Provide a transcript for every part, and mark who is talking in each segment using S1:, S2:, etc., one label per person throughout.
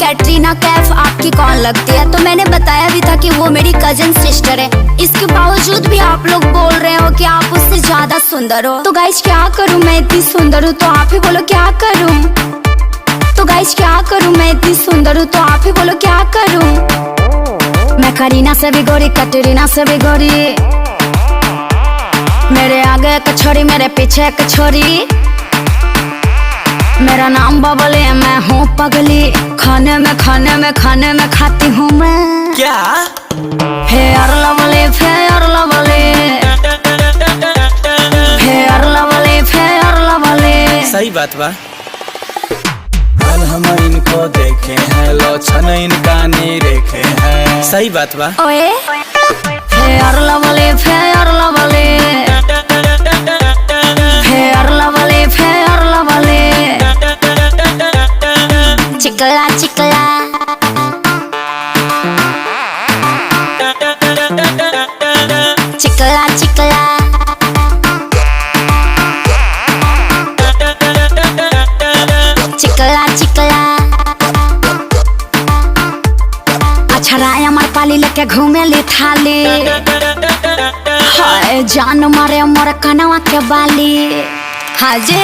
S1: कैटरीना कैफ आपकी कौन लगती है? तो मैंने बताया भी था कि वो मेरी कजन सिस्टर है। इसके बावजूद भी आप लोग बोल रहे हो कि आप उससे ज्यादा सुंदर हो। तो गाइस क्या करूं, मैं इतनी सुंदर हूँ तो आप ही बोलो क्या करूं। तो गाइस क्या करूं, मैं इतनी सुंदर हूँ तो आप ही बोलो क्या करूं। मैं करीना से भी गोरी, कैटरीना से भी गोरी। मेरे आगे एक छोरी, मेरे पीछे एक छोरी। मेरा नाम बबले, मैं हूँ पगली। खाने में खाती हूँ मैं।
S2: क्या?
S1: Fair Lovely, Fair Lovely, Fair Lovely, Fair lovely.
S2: सही बात बा। कल हम इनको देखे हैं, लोचन इनका नहीं रेखे हैं। सही बात बा।
S1: ओए Fair Lovely, Fair Lovely, Fair Lovely, Fair Lovely. चिकला चिकला, चिकला चिकला, चिकला चिकला। अछराया मार पाली लेके घूमे ली थाली। हाय जान मारे मोर कनवा के बाली। हाँ जी,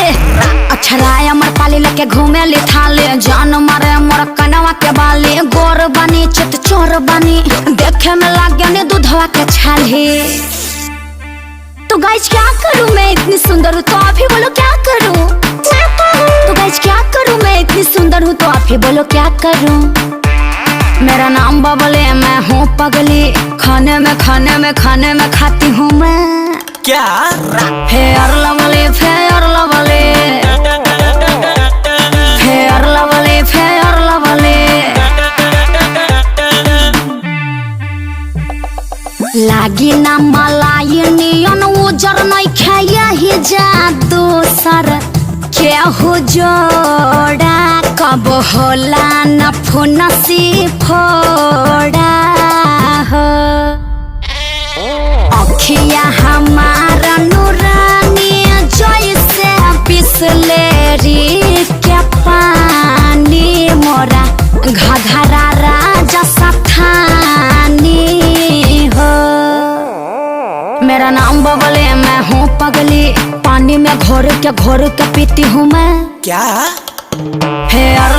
S1: अछराया मार पाली लेके घूमे ली थाली। जान मारे मोर कनवा के बाली। गोर बनी चित चोर बनी, देखे में लागे ने दूधवा के छाली। तो गाइस क्या करूं, मैं इतनी सुंदर हूँ तो आप ही बोलो क्या करूं। तो गाइस क्या करूं, मैं इतनी सुंदर हूँ तो आप ही बोलो क्या करूं। मेरा नाम बबले, मैं हूँ पगली। खाने में खाती हूँ मैं।
S2: क्या?
S1: Fair Lovely, Fair Lovely, Fair Lovely, Fair lovely. लागी ना मलाई नियन उजर नहीं खाया ही जादू सर के हो जोड़ा। कब होला न फुनसी फोड़ा हो। अखिया हमारा नूरानी जैसे बिसलेरी के पानी। मोरा घघरा राजा सठानी हो। मेरा नाम बबले, मैं हूँ पगली। पानी में घोर के पीती हूँ मैं।
S2: क्या?
S1: फेयर